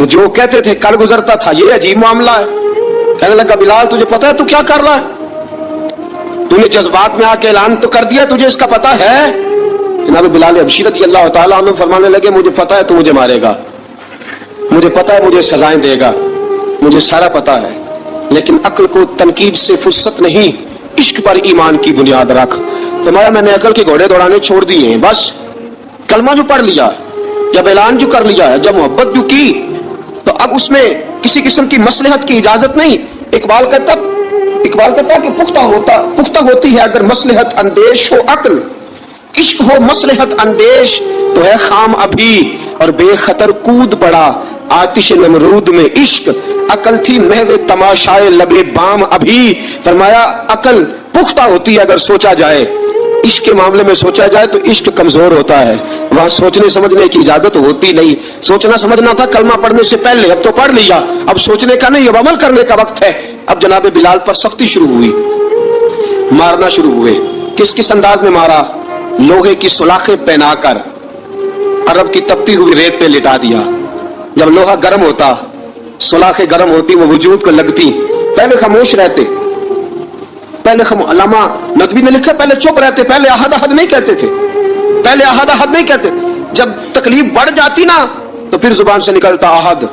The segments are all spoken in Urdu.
تو جو کہتے تھے کل گزرتا تھا یہ عجیب معاملہ ہے. کہنے لگا بلال تجھے پتا ہے تو کیا کر رہا ہے؟ تو نے جذبات میں آ کے اعلان تو کر دیا, تجھے اس کا پتا ہے؟ جناب بلال حبشی رضی اللہ تعالیٰ عنہ فرمانے لگے مجھے پتا ہے تو مجھے مارے گا, مجھے پتا ہے مجھے سزائیں دے گا, مجھے سارا پتا ہے, لیکن عقل کو تنقید سے فرصت نہیں, عشق پر ایمان کی بنیاد رکھ. فرمایا میں نے عقل کے گھوڑے دوڑانے چھوڑ دیے ہیں, بس کلمہ جو پڑھ لیا جب اعلان جو کر لیا ہے, جب محبت جو کی تو اب اس میں کسی قسم کی مصلحت کی اجازت نہیں. اقبال کہتا کہ پختہ ہوتی ہے اگر مصلحت اندیش ہو عقل, عشق ہو مصلحت اندیش تو ہے خام ابھی, اور بے خطر کود پڑا آتش نمرود میں عشق, عقل تھی محو تماشائے لبے بام ابھی. فرمایا عقل پختہ ہوتی ہے اگر سوچا جائے, عشق کے معاملے میں سوچا جائے تو عشق کمزور ہوتا ہے, وہاں سوچنے سمجھنے کی اجازت ہوتی نہیں. سوچنا سمجھنا تھا کلمہ پڑھنے سے پہلے, اب تو پڑھ لیا, اب سوچنے کا نہیں, اب عمل کرنے کا وقت ہے. اب جناب بلال پر سختی شروع ہوئی, مارنا شروع ہوئے. کس انداز میں مارا؟ لوہے کی سلاخیں پہنا کر عرب کی تپتی ہوئی ریت پہ لٹا دیا. جب لوہا گرم ہوتا, سلاخیں گرم ہوتی, وہ وجود کو لگتی, پہلے خاموش رہتے, پہلے علامہ ندوی نے لکھا پہلے چپ رہتے, پہلے احد احد نہیں کہتے تھے, پہلے احد احد نہیں کہتے. جب تکلیف بڑھ جاتی نا تو پھر زبان سے نکلتا احد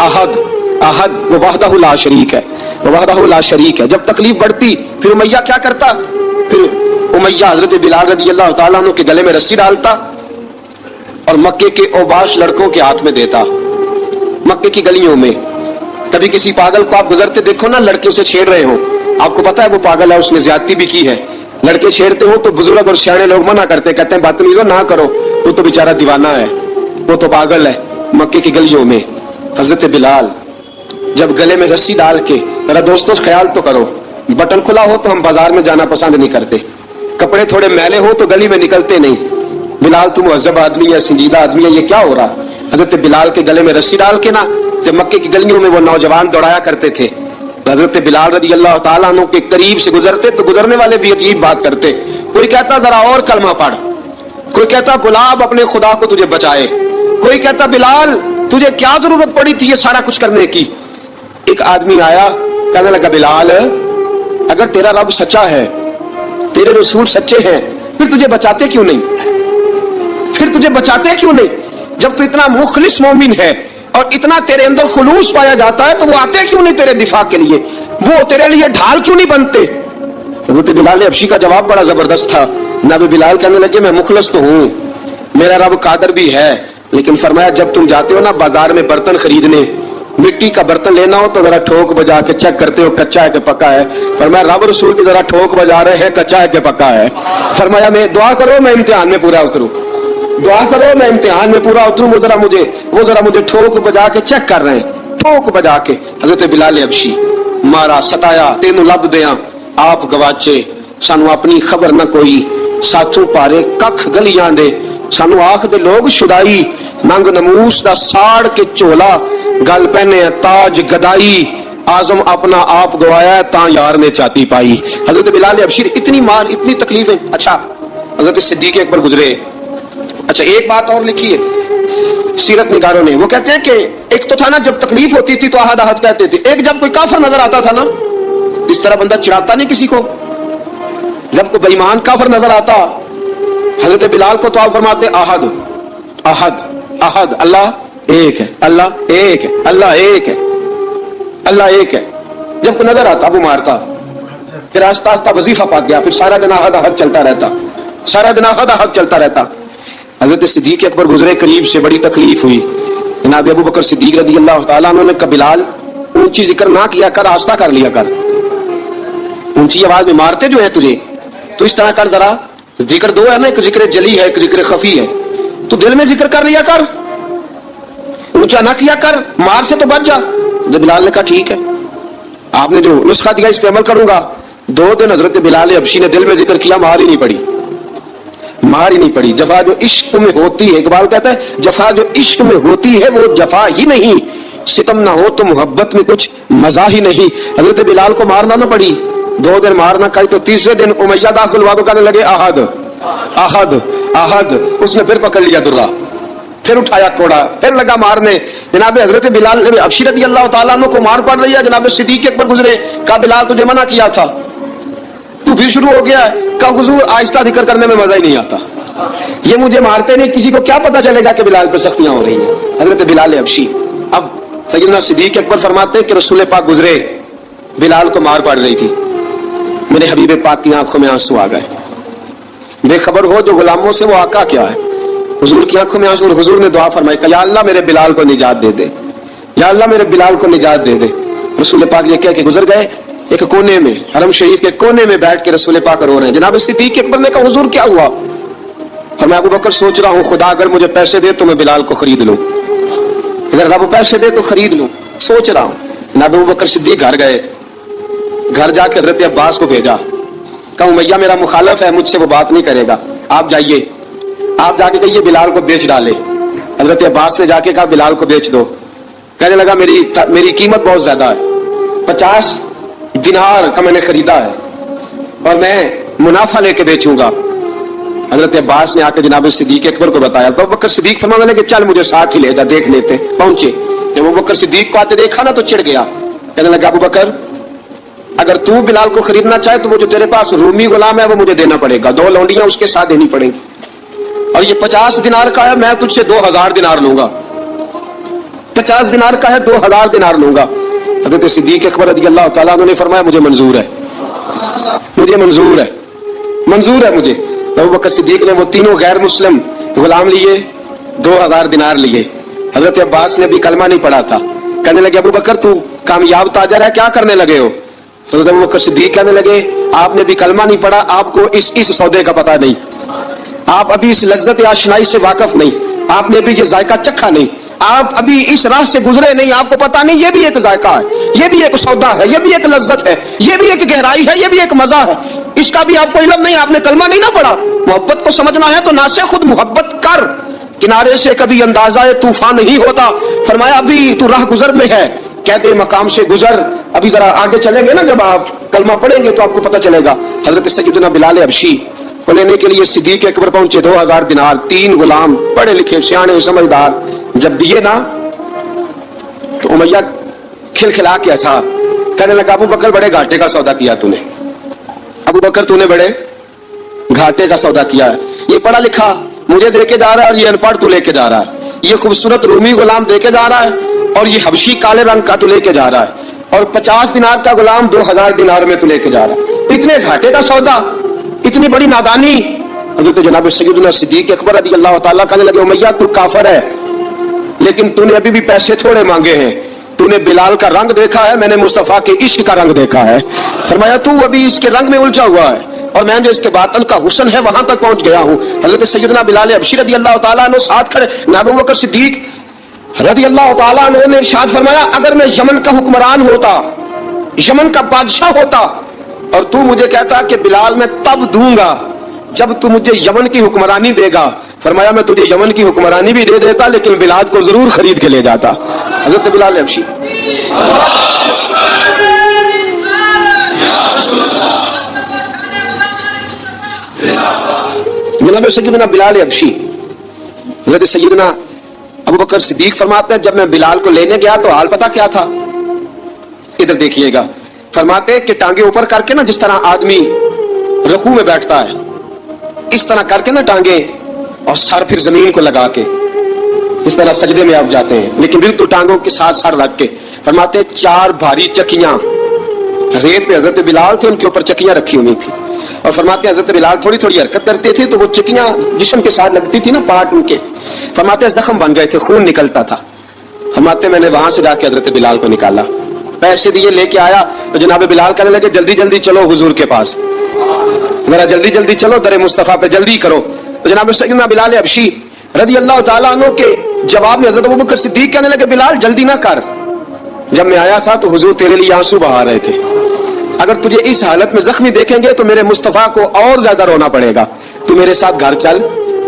احد احد, وہ وحدہ لا شریک ہے, وہ وحدہ لا شریک ہے. جب تکلیف بڑھتی پھر امیہ کیا کرتا, پھر امیہ حضرت بلال رضی اللہ تعالیٰ عنہ کے گلے میں رسی ڈالتا اور مکے کے اوباش لڑکوں کے ہاتھ میں دیتا. مکے کی گلیوں میں کبھی کسی پاگل کو آپ گزرتے دیکھو نا, لڑکے اسے چھیڑ رہے ہوں, آپ کو پتا ہے وہ پاگل ہے, اس نے زیادتی بھی کی ہے. لڑکے چھیڑتے ہو تو بزرگ اور سیانے لوگ منع کرتے, کہتے ہیں بدتمیزی نہ کرو, وہ تو بیچارہ دیوانہ ہے, وہ تو پاگل ہے. مکے کی گلیوں میں حضرت بلال جب گلے میں رسی ڈال کے, ذرا دوستوں خیال تو کرو, بٹن کھلا ہو تو ہم بازار میں جانا پسند نہیں کرتے, کپڑے تھوڑے میلے ہو تو گلی میں نکلتے نہیں. بلال تو مہذب آدمی ہے, سنجیدہ آدمی ہے, یہ کیا ہو رہا؟ حضرت بلال کے گلے میں رسی ڈال کے نا جب مکے کی گلیوں میں وہ نوجوان دوڑایا کرتے تھے, حضرت بلال رضی اللہ تعالیٰ عنہ کے قریب سے گزرتے تو گزرنے والے بھی عجیب بات کرتے. کوئی کہتا ذرا اور کلمہ پڑھ, کوئی کہتا گلاب اپنے خدا کو تجھے بچائے, کوئی کہتا بلال تجھے کیا ضرورت پڑی تھی یہ سارا کچھ کرنے کی. ایک آدمی آیا, کہنے لگا بلال اگر تیرا رب سچا ہے, تیرے رسول سچے ہیں, پھر تجھے بچاتے کیوں نہیں, پھر تجھے بچاتے کیوں نہیں؟ جب تو اتنا مخلص مومن ہے اور اتنا تیرے اندر خلوص پایا جاتا ہے تو وہ آتے کیوں نہیں تیرے دفاع کے لیے, وہ تیرے لیے ڈھال کیوں نہیں بنتے؟ حضرت بلال حبشی کا جواب بڑا زبردست تھا. نبی بلال کہنے لگے میں مخلص تو ہوں, میرا رب قادر بھی ہے, لیکن فرمایا جب تم جاتے ہو نا بازار میں برتن خریدنے, مٹی کا برتن لینا ہو تو ذرا ٹھوک بجا کے چیک کرتے ہو کچا ہے کہ پکا ہے. فرمایا رب رسول بھی ذرا ٹھوک بجا رہے ہیں کچا ہے کہ پکا ہے. فرمایا میں دعا کرو میں امتحان میں پورا اتروں, دعا کرو میں امتحان میں پورا اتروں, وہ ذرا مجھے ٹھوک بجا کے چیک کر رہے ہیں, ٹھوک بجا کے. حضرت بلال حبشی مارا ستایا تینوں لب دیاں آپ گواچے, سانو اپنی خبر نہ کوئی, ساتھوں پارے ککھ گلیاں دے, سانو آخ دے لوگ شدائی, ننگ نموس دا ساڑ کے چولا, گل پہنے تاج گدائی, آزم اپنا آپ گوایا تا یار نے چاتی پائی. حضرت بلال حبشی اتنی مار اتنی تکلیفیں. اچھا حضرت صدیق اکبر گزرے. اچھا ایک بات اور لکھی ہے سیرت نگاروں نے, وہ کہتے ہیں کہ ایک تو تھا نا جب تکلیف ہوتی تھی تو احد احد کہتے تھے, ایک جب کوئی کافر نظر آتا تھا نا اس طرح بندہ چڑھاتا نہیں کسی کو, جب کوئی بے ایمان کافر نظر آتا حضرت بلال کو تو آپ فرماتے احد احد احد, اللہ ایک ہے, اللہ ایک ہے, اللہ ایک ہے, اللہ ایک ہے. جب کوئی نظر آتا وہ مارتا, پھر آہستہ آہستہ وظیفہ پا گیا, پھر سارا دن احد احد چلتا رہتا, سارا دن احد احد چلتا رہتا. حضرت صدیق اکبر گزرے قریب سے, بڑی تکلیف ہوئی. جناب ابو بکر صدیق رضی اللہ تعالیٰ عنہ نے کہا بلال اونچی ذکر نہ کیا کر, آہستہ کر لیا کر, اونچی آواز میں مارتے جو ہے تجھے تو اس طرح کر, ذرا ذکر دو ہے نا, ایک ذکر جلی ہے ایک ذکر خفی ہے, تو دل میں ذکر کر لیا کر, اونچا نہ کیا کر, مار سے تو بچ جا. جب بلال نے کہا ٹھیک ہے آپ نے جو نسخہ دیا اس پہ عمل کروں گا. 2 دن حضرت بلال حبشی نے دل میں ذکر کیا, مار ہی نہیں پڑی, مار ہی نہیں پڑی. جفا جو عشق میں ہوتی ہے, اقبال کہتا ہے جفا جو عشق میں ہوتی ہے وہ جفا ہی نہیں, ستم نہ ہو تو محبت میں کچھ مزہ ہی نہیں. حضرت بلال کو مارنا نہ پڑی, 2 دن مارنا کہیں تو تیسرے دن امیہ داخل ہوا تو کہنے لگے احد احد احد, اس نے پھر پکڑ لیا درہ, پھر اٹھایا کوڑا، پھر لگا مارنے. جناب حضرت بلال حبشی رضی اللہ تعالیٰ عنہ کو مار پڑ رہی ہے. جناب صدیق اکبر گزرے، کہا بلال تجھے منع کیا تھا، تو پھر شروع ہو گیا ہے. کہا حضور آہستہ ذکر کرنے میں مزہ ہی نہیں آتا، یہ مجھے مارتے نہیں، کسی کو کیا پتا چلے گا کہ بلال پر سختیاں ہو رہی ہیں. حضرت بلال حبشی. اب سیدنا صدیق اکبر فرماتے ہیں کہ رسول پاک گزرے، بلال کو مار پڑ رہی تھی. میرے حبیب پاک کی آنکھوں میں آنسو آ گئے. بے خبر ہو جو غلاموں سے وہ آقا کیا ہے. حضور کی آنکھوں میں آنسو، اور حضور نے دعا فرمائی کہ یا اللہ میرے بلال کو نجات دے دے، یا اللہ میرے بلال کو نجات دے دے. رسول پاک یہ کہہ کے گزر گئے. ایک کونے میں، حرم شریف کے کونے میں بیٹھ کے رسول پاک رو رہے ہیں. جناب صدیق اکبر نے کہا حضور کیا ہوا؟ فرمایا ابو بکر سوچ رہا ہوں خدا اگر مجھے پیسے دے تو میں بلال کو خرید لوں، اگر رب پیسے دے تو خرید لوں، سوچ رہا ہوں. جناب ابو بکر صدیق گھر گئے، گھر جا کے حضرت عباس کو بھیجا، کہا امیہ میرا مخالف ہے، مجھ سے وہ بات نہیں کرے گا، آپ جائیے، آپ جا کے کہیے بلال کو بیچ ڈالے. حضرت عباس نے جا کے کہا بلال کو بیچ دو. کہنے لگا میری قیمت بہت زیادہ ہے، 50 دینار کا میں نے خریدا ہے اور میں منافع لے کے بیچوں گا. حضرت عباس نے آ کے جناب صدیق اکبر کو بتایا تو ابو بکر صدیق فرمانے لگے چل مجھے ساتھ ہی لے جا، دیکھ لیتے. پہنچے، جب ابو بکر صدیق کو آتے دیکھا نا تو چڑ گیا. کہنے لگا ابو بکر اگر تو بلال کو خریدنا چاہے تو وہ جو تیرے پاس رومی غلام ہے وہ مجھے دینا پڑے گا، 2 لونڈیاں اس کے ساتھ دینی پڑیں گی، اور یہ 50 دینار کا ہے، میں تجھ سے 2000 دینار لوں گا. 50 دینار کا ہے، 2000 دینار لوں گا. حضرت صدیق اکبر رضی اللہ تعالیٰ عنہ نے فرمایا مجھے منظور ہے، مجھے منظور ہے، منظور ہے مجھے. ابو بکر صدیق نے وہ تینوں غیر مسلم غلام لیے، 2000 دینار لیے. حضرت عباس نے بھی کلمہ نہیں پڑھا تھا. کہنے لگے ابو بکر تو کامیاب تاجر ہے، کیا کرنے لگے ہو؟ حضرت ابو بکر صدیق کہنے لگے آپ نے بھی کلمہ نہیں پڑھا، آپ کو اس سودے کا پتہ نہیں، آپ ابھی اس لذت آشنائی سے واقف نہیں، آپ نے بھی یہ ذائقہ چکھا نہیں، آپ ابھی اس راہ سے گزرے نہیں، آپ کو پتہ نہیں یہ بھی ایک ذائقہ ہے، یہ بھی ایک سودا ہے، یہ بھی ایک لذت ہے، یہ بھی ایک گہرائی ہے، یہ بھی ایک مزہ ہے، اس کا بھی آپ کو علم نہیں، آپ نے کلمہ نہیں نہ پڑھا. محبت کو سمجھنا ہے تو نہ سے خود محبت کر، کنارے سے کبھی اندازہ طوفان نہیں ہوتا. فرمایا ابھی تو راہ گزر میں ہے، کہتے مقام سے گزر، ابھی ذرا آگے چلیں گے نا، جب آپ کلمہ پڑھیں گے تو آپ کو پتہ چلے گا. حضرت سیدنا بلال حبشی کو لینے کے لیے صدیق اکبر پہنچے، 2000 دینار، 3 غلام پڑھے لکھے سیانے سمجھدار. جب دیے نا تو امیہ کھلکھلا کے ایسا کہنے لگا ابو بکر بڑے گھاٹے کا سودا کیا تو نے، ابو بکر تو نے بڑے گھاٹے کا سودا کیا ہے. یہ پڑھا لکھا مجھے دے کے جا رہا ہے اور یہ ان پڑھ تو لے کے جا رہا ہے، یہ خوبصورت رومی غلام دے کے جا رہا ہے اور یہ حبشی کالے رنگ کا تو لے کے جا رہا ہے، اور 50 دینار کا غلام 2000 دینار میں تو لے کے جا رہا ہے. اتنے گھاٹے کا سودا، اتنی بڑی نادانی. حضرت جناب سیدنا صدیق اکبر رضی اللہ تعالیٰ کہنے لگے امیہ تو کافر ہے لیکن تو نے ابھی بھی پیسے تھوڑے مانگے ہیں، تو نے بلال کا رنگ دیکھا ہے، میں نے مصطفیٰ کے عشق کا رنگ دیکھا ہے. فرمایا تو ابھی اس کے رنگ میں الجھا ہوا ہے اور میں جو اس کے باطن کا حسن ہے وہاں تک پہنچ گیا ہوں. حضرت سیدنا بلال حبشی رضی اللہ تعالیٰ عنہ ساتھ کھڑے. ابو بکر صدیق رضی اللہ تعالیٰ عنہ نے ارشاد فرمایا اگر میں یمن کا حکمران ہوتا، یمن کا بادشاہ ہوتا اور تو مجھے کہتا کہ بلال میں تب دوں گا جب تو مجھے یمن کی حکمرانی دے گا، فرمایا میں تجھے یمن کی حکمرانی بھی دے دیتا لیکن بلال کو ضرور خرید کے لے جاتا. حضرت بلال حبشی جناب سیدنا بلال حبشی حضرت سیدنا ابو بکر صدیق فرماتے ہیں جب میں بلال کو لینے گیا تو حال پتہ کیا تھا؟ ادھر دیکھیے گا. فرماتے کہ ٹانگیں اوپر کر کے نا جس طرح آدمی رکوع میں بیٹھتا ہے اس طرح کر کے نا ٹانگیں اور سر پھر زمین کو لگا کے اس طرح سجدے میں آپ جاتے ہیں لیکن بالکل ٹانگوں کے ساتھ سر رکھ کے. فرماتے 4 بھاری چکیاں ریت پہ حضرت بلال تھے ان کے اوپر چکیاں رکھی ہوئی تھی اور فرماتے حضرت بلال تھوڑی تھوڑی حرکت کرتے تھے تو وہ چکیاں جسم کے ساتھ لگتی تھی نا پارٹ ان کے. فرماتے زخم بن گئے تھے، خون نکلتا تھا. فرماتے میں نے وہاں سے جا کے حضرت بلال کو نکالا، پیسے دیے لے کے آیا تو جناب بلال کہنے لگے جلدی جلدی چلو حضور کے پاس، ذرا جلدی جلدی چلو در مصطفیٰ پہ جلدی کرو. تو جناب سیدنا بلال حبشی رضی اللہ تعالیٰ عنہ کے جواب میں حضرت ابو بکر صدیق کہنے لگے بلال جلدی نہ کر، جب میں آیا تھا تو حضور تیرے لیے آنسو بہا رہے تھے، اگر تجھے اس حالت میں زخمی دیکھیں گے تو میرے مصطفیٰ کو اور زیادہ رونا پڑے گا. تو میرے ساتھ گھر چل،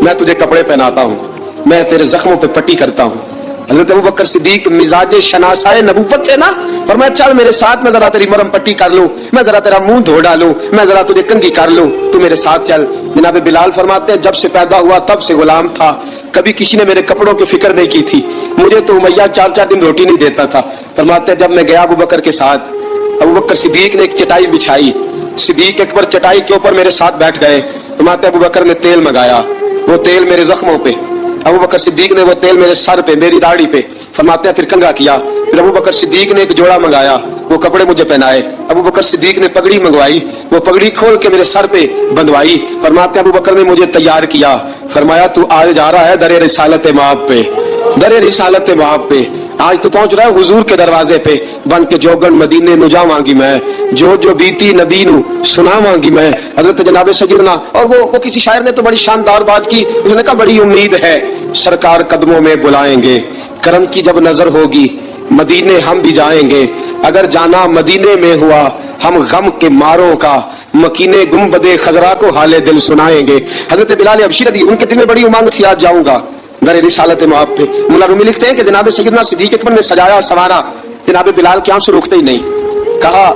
میں تجھے کپڑے پہناتا ہوں، میں تیرے زخموں پہ پٹی کرتا ہوں. حضرت ابو بکر صدیق مزاج شناسائے نبوت تھے نا، فرمایا چل میرے ساتھ، میں ذرا تیری مرم پٹی کر لوں، میں ذرا تیرا منہ دھو ڈالوں، میں ذرا تجھے کنگھی کر لوں، تو میرے ساتھ چل۔ جناب بلال فرماتے ہیں جب سے پیدا ہوا تب سے غلام تھا، کبھی کسی نے میرے کپڑوں کی فکر نہیں کی تھی، مجھے تو امیہ 4 دن روٹی نہیں دیتا تھا۔ فرماتے ہیں جب میں گیا ابو بکر کے ساتھ، ابو بکر صدیق نے ایک چٹائی بچھائی، صدیق اکبر چٹائی کے اوپر میرے ساتھ بیٹھ گئے۔ فرماتے ہیں ابو بکر نے تیل منگایا، وہ تیل میرے زخموں پہ، ابو بکر صدیق نے وہ تیل میرے سر پہ، میری داڑھی پہ، فرماتے ہیں پھر کنگھا کیا، پھر ابو بکر صدیق نے ایک جوڑا منگایا، وہ کپڑے مجھے پہنائے، ابو بکر صدیق نے پگڑی منگوائی، وہ پگڑی کھول کے میرے سر پہ بندھوائی، فرماتے ہیں ابو بکر نے مجھے تیار کیا، فرمایا تو آج جا رہا ہے در رسالت مآب پہ، در رسالت مآب پہ، آج تو پہنچ رہا ہے حضور کے دروازے پہ، بن کے جوگن مدینے نو جاواں گی میں، جو جو بیتی نبی نو سناواں گی میں۔ حضرت جناب سیدنا، اور وہ کسی شاعر نے تو بڑی شاندار بات کی، اس نے کہا بڑی امید ہے سرکار قدموں میں بلائیں گے، کرم کی جب نظر ہوگی مدینے ہم بھی جائیں گے، اگر جانا مدینے میں ہوا ہم غم کے ماروں کا، مکینے گنبد خضرا کو حال دل سنائیں گے۔ حضرت بلال حبشی رضی ان کے دل میں بڑی امنگ تھی آج جاؤں گا در رسالت مآب پہ۔ مولا رومی لکھتے ہیں کہ جناب سیدنا صدیق اکبر نے سجایا سوارا، جناب بلال کے آنسو رکتے ہی نہیں، کہا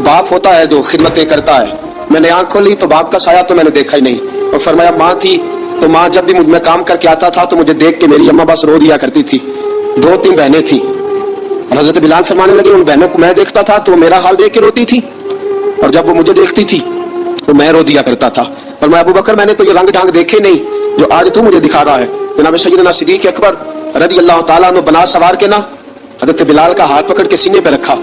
باپ ہوتا ہے جو خدمتیں کرتا ہے، میں نے آنکھ کھولی تو باپ کا سایہ تو میں نے دیکھا ہی نہیں، اور فرمایا ماں تھی تو ماں جب بھی میں کام کر کے آتا تھا تو مجھے دیکھ کے میری اماں بس رو دیا کرتی تھی، 2-3 بہنیں تھیں، اور حضرت بلال فرمانے لگے ان بہنوں کو میں دیکھتا تھا تو میرا حال دیکھ کے روتی تھی، اور جب وہ مجھے دیکھتی تھی تو میں رو دیا کرتا تھا۔ فرمایا ابو بکر میں نے تو یہ رنگ ڈھنگ دیکھے نہیں جو آج تو مجھے دکھا رہا ہے۔ جناب سیدنا صدیق اکبر رضی اللہ تعالیٰ عنہ بنا سوار کے نا حضرت بلال کا ہاتھ پکڑ کے سینے پہ رکھا،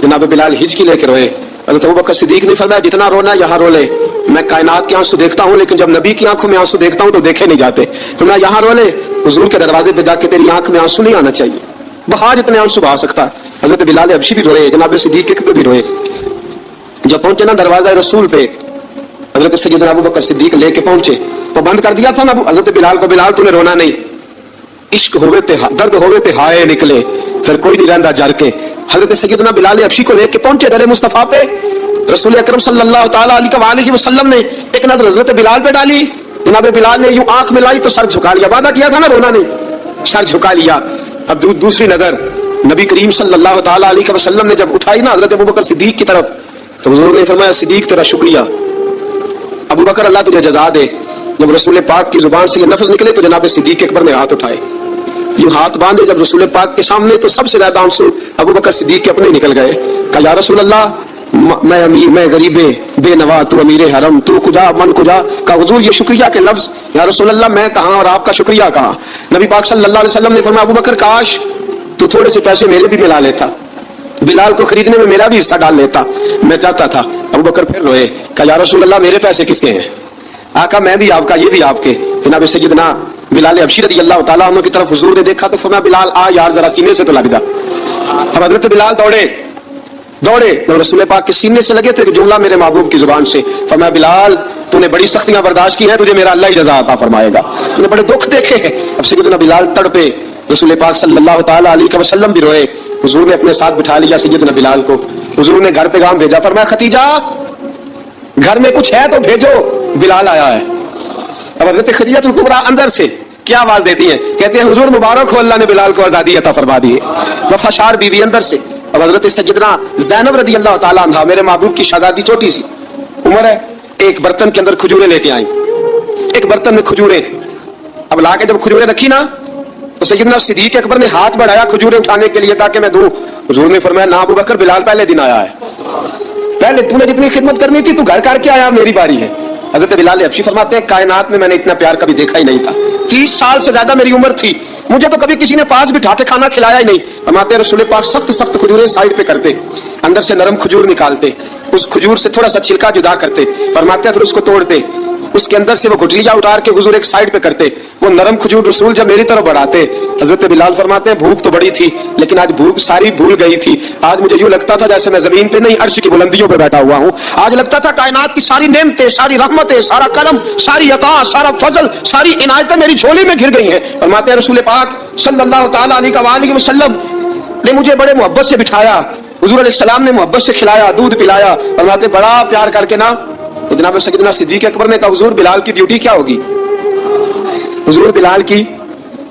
جناب بلال ہچکی لے کے روئے۔ حضرت ابو بکر صدیق نے فرمایا جتنا رونا یہاں رو لے، میں کائنات کے آنسو دیکھتا ہوں لیکن جب نبی کی آنکھوں میں آنسو دیکھتا ہوں تو دیکھے نہیں جاتے، فرمایا یہاں رو لے، حضور کے دروازے پہ جا کے تیری آنکھ میں آنسو نہیں آنا چاہیے، بہا جتنے آنسو بہا سکتا ہے۔ حضرت بلال حبشی بھی روئے، جناب صدیق اکبر بھی روئے۔ جب پہنچے نا دروازہ رسول پہ، حضرت سیدنا ابو بکر صدیق لے کے پہنچے تو بند کر دیا تھا نا حضرت بلال کو، بلال تو نے رونا نہیں، عشق ہوئے تے درد ہوئے تے ہائے نکلے، پھر کوئی نہیں رہندا جر کے۔ حضرت سیدنا بلال حبشی کو لے کے پہنچے در مصطفیٰ پہ، رسول اکرم صلی اللہ تعالیٰ علیہ وسلم نے ایک نظر حضرت بلال پہ ڈالی، جناب بلال نے یوں آنکھ ملائی تو سر جھکا لیا، وعدہ کیا تھا نا رونا نہیں، سر جھکا لیا۔ اب دوسری نظر نبی کریم صلی اللہ تعالیٰ علیہ وسلم نے جب اٹھائی نا حضرت ابو بکر صدیق کی طرف تو حضور نے فرمایا صدیق تیرا شکریہ، ابو بکر اللہ تجھے جزا دے۔ جب رسول پاک کی زبان سے یہ لفظ نکلے تو جناب صدیق اکبر نے ہاتھ اٹھائے، یہ ہاتھ باندھے جب رسول پاک کے سامنے تو سب سے زیادہ آنسو ابو بکر صدیق کے اپنے نکل گئے۔ کہا یا رسول اللہ میں امیر، میں غریب بے نوا، تو امیر حرم، تو کجا من کجا۔ کہا حضور یہ شکریہ کے لفظ، یا رسول اللہ میں کہاں اور آپ کا شکریہ کہاں۔ نبی پاک صلی اللہ علیہ وسلم نے فرمایا ابو بکر کاش تو تھوڑے سے پیسے میرے بھی ملا لیتا، بلال کو خریدنے میں میرا بھی حصہ ڈال لیتا، میں چاہتا تھا۔ ابو بکر پھر روئے، کہا یا رسول اللہ میرے پیسے کس کے ہیں؟ آقا میں بھی آپ کا، یہ بھی آپ کے۔ جناب سیدنا بلال حبشی رضی اللہ تعالیٰ عنہ کی طرف حضور نے دیکھا تو فرمایا بلال آ یار ذرا سینے سے تو لگ جا۔ اب حضرت بلال دوڑے جب رسول پاک کے سینے سے لگے تو ایک جملہ میرے محبوب کی زبان سے، فرمایا بلال تو نے بڑی سختیاں برداشت کی ہیں، تجھے میرا اللہ ہی جزا عطا فرمائے گا، تو نے بڑے دکھ دیکھے ہیں۔ اب سیدنا بلال تڑپے، رسول پاک صلی اللہ تعالیٰ علیہ وسلم بھی روئے۔ حضور نے اپنے ساتھ بٹھا لیا سیدنا بلال کو، حضور نے گھر پیغام بھیجا، فرمایا ختیجہ گھر میں کچھ ہے تو بھیجو، بلال آیا ہے۔ اب حضرت خدیجہ الکبریٰ اندر سے کیا آواز دیتی ہیں، کہتے ہیں حضور مبارک ہو، اللہ نے بلال کو آزادی عطا فرما دی ہے۔ وفاشار بیوی اندر سے۔ اب حضرت سیدنا زینب رضی اللہ تعالیٰ عنہا میرے محبوب کی شہزادی، چھوٹی سی عمر ہے، ایک برتن کے اندر کھجوریں لے کے آئیں، ایک برتن میں کھجوریں، اب لا کے جب کھجوریں رکھی نا تو سیدنا صدیق اکبر نے ہاتھ بڑھایا کھجوریں اٹھانے کے لیے تاکہ میں دوں۔ حضور نے فرمایا نہ ابو بکر، بلال پہلے دن آیا ہے، پہلے تو نے جتنی خدمت کرنی تھی تو گھر کر کے آیا، میری باری ہے۔ حضرت بلال حبشی فرماتے ہیں کائنات میں نے اتنا پیار کبھی دیکھا ہی نہیں تھا، 30 سال سے زیادہ میری عمر تھی، مجھے تو کبھی کسی نے پاس بٹھا کے کھانا کھلایا ہی نہیں۔ فرماتے رسول پاک سخت کھجوریں سائڈ پہ کرتے، اندر سے نرم کھجور نکالتے، اس کھجور سے تھوڑا سا چھلکا جدا کرتے، فرماتے پھر اس کو توڑتے، اس کے اندر سے وہ گٹلیاں اتار کے حضور ایک سائڈ پہ کرتے، وہ نرم کھجور رسول جب میری طرف بڑھاتے۔ حضرت بلال فرماتے ہیں بھوک تو بڑی تھی لیکن آج بھوک ساری بھول گئی تھی، آج مجھے یوں لگتا تھا جیسے میں زمین پہ نہیں عرش کی بلندیوں پہ بیٹھا ہوا ہوں، آج لگتا تھا کائنات کی ساری نعمتیں، ساری رحمتیں، سارا کرم، ساری عطا، سارا فضل، ساری عنایتیں میری جھولی میں گر گئی ہیں۔ فرماتے ہیں رسول پاک صلی اللہ تعالیٰ علیہ وسلم نے مجھے بڑے محبت سے بٹھایا، حضور علیہ السلام نے محبت سے کھلایا، دودھ پلایا، فرماتے بڑا پیار کر کے نا۔ تو جناب سیدنا صدیق اکبر نے کہا حضور بلال کی ڈیوٹی کیا ہوگی؟ حضور بلال کی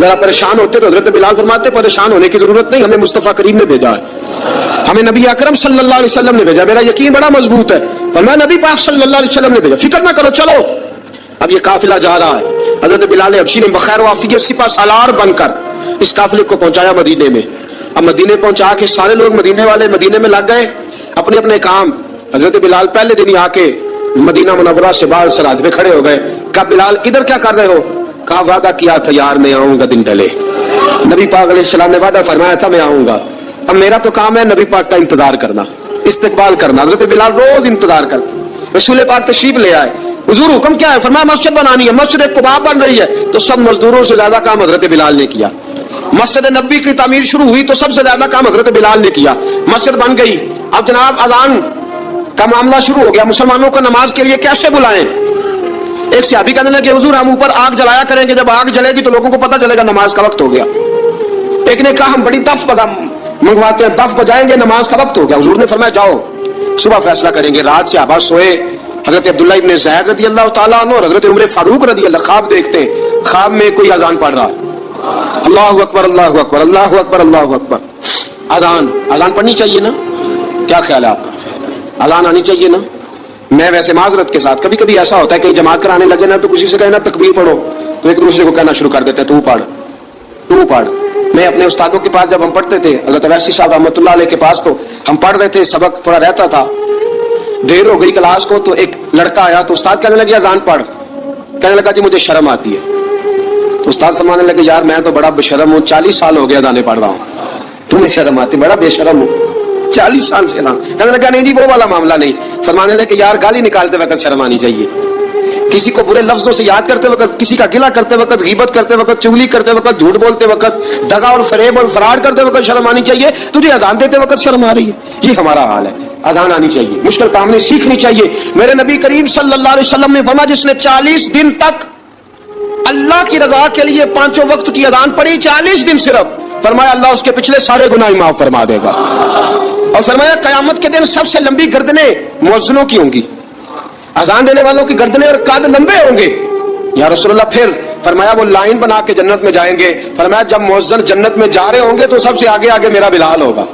ذرا پریشان ہوتے تو حضرت بلال فرماتے پریشان ہونے کی ضرورت نہیں, ہمیں مصطفیٰ کریم نے بھیجا ہے, ہمیں نبی اکرم صلی اللہ علیہ وسلم نے بھیجا, میرا یقین بڑا مضبوط ہے, فرمایا نبی پاک صلی اللہ علیہ وسلم نے بھیجا, فکر نہ کرو چلو. اب یہ قافلہ جا رہا ہے, حضرت بلال حبشی نے بخیر و عافیت سپہ سالار بن کر اس قافلے کو پہنچایا مدینے میں. اب مدینے پہنچا کے سارے لوگ مدینے والے مدینے میں لگ گئے اپنے اپنے کام. حضرت بلال پہلے دن ہی آ کے مدینہ منورہ سے باہر سرحد پہ کھڑے ہو گئے. کہا بلال ادھر کیا کر رہے ہو؟ کہا وعدہ کیا تھا یار میں آؤں گا دن ڈھلے. نبی پاک علیہ السلام نے وعدہ فرمایا تھا میں آؤں گا. اب میرا تو کام ہے نبی پاک کا انتظار کرنا, استقبال کرنا. حضرت بلال روز انتظار کرتے. رسول پاک تشریف لے آئے, حضور حکم کیا ہے؟ فرمایا مسجد بنانی ہے. مسجد قباء بن رہی ہے تو سب مزدوروں سے زیادہ کام حضرت بلال نے کیا. مسجد نبی کی تعمیر شروع ہوئی تو سب سے زیادہ کام حضرت بلال نے کیا. مسجد بن گئی. اب جناب اذان کا معاملہ شروع ہو گیا, مسلمانوں کو نماز کے لیے کیسے بلائیں؟ ایک صحابی کہنے لگے حضور ہم اوپر آگ جلایا کریں گے, جب آگ جلے گی تو لوگوں کو پتہ چلے گا نماز کا وقت ہو گیا. ایک نے کہا ہم بڑی دف منگواتے ہیں, دف بجائیں گے نماز کا وقت ہو گیا. حضور نے فرمایا جاؤ صبح فیصلہ کریں گے. رات سے صحابہ سوئے. حضرت عبداللہ ابن زید رضی اللہ تعالیٰ عنہ اور حضرت عمر فاروق رضی اللہ خواب دیکھتے ہیں, خواب میں کوئی اذان پڑھ رہا ہے, اللہ اکبر اللہ اکبر اللہ اکبر اللہ اکبر. اذان پڑھنی چاہیے نا, کیا خیال ہے آپ کا؟ اذان آنی چاہیے نا. میں ویسے معذرت کے ساتھ کبھی کبھی ایسا ہوتا ہے کہ جماعت کرانے لگے نا تو کسی سے کہے نا تکبیر پڑھو تو ایک دوسرے کو کہنا شروع کر دیتے ہیں تو پڑھ. میں اپنے استادوں کے پاس جب ہم پڑھتے تھے, حضرت اویسی صاحب رحمۃ اللہ علیہ کے پاس, تو ہم پڑھ رہے تھے, سبق تھوڑا رہتا تھا, دیر ہو گئی کلاس کو, تو ایک لڑکا آیا تو استاد کہنے لگے اذان پڑھ. کہنے لگا جی مجھے شرم آتی ہے. تو استاد فرمانے لگے یار میں تو بڑا بے شرم ہوں, 40 سال ہو گیا اذانیں پڑھ رہا ہوں, تمہیں شرم آتی؟ بڑا بے شرم ہوں 40 سال سے. کہنے لگا نہیں جی وہ والا معاملہ نہیں. فرمانے لگے یار گالی نکالتے وقت شرم آنی چاہیے, کسی کو برے لفظوں سے یاد کرتے وقت, کسی کا گلہ کرتے وقت, غیبت کرتے وقت, چغلی کرتے وقت, جھوٹ بولتے وقت, دغا اور فریب اور فراڈ کرتے وقت شرم آنی چاہیے. تجھے اذان دیتے وقت شرم آ رہی ہے. یہ ہمارا حال ہے. اذان آنی چاہیے, مشکل کام نہیں, سیکھنی چاہیے. میرے نبی کریم صلی اللہ علیہ وسلم نے فرمایا جس نے 40 دن تک اللہ کی رضا کے لیے 5 وقت کی اذان پڑھی, 40 دن صرف, فرمایا اللہ اس کے پچھلے سارے گناہ معاف فرما دے گا. اور فرمایا قیامت کے دن سب سے لمبی گردنیں مؤذنوں کی ہوں گی, اذان دینے والوں کی گردنیں اور قد لمبے ہوں گے. یا رسول اللہ پھر فرمایا وہ لائن بنا کے جنت میں جائیں گے. فرمایا جب مؤذن جنت میں جا رہے ہوں گے تو سب سے آگے آگے میرا بلال ہوگا.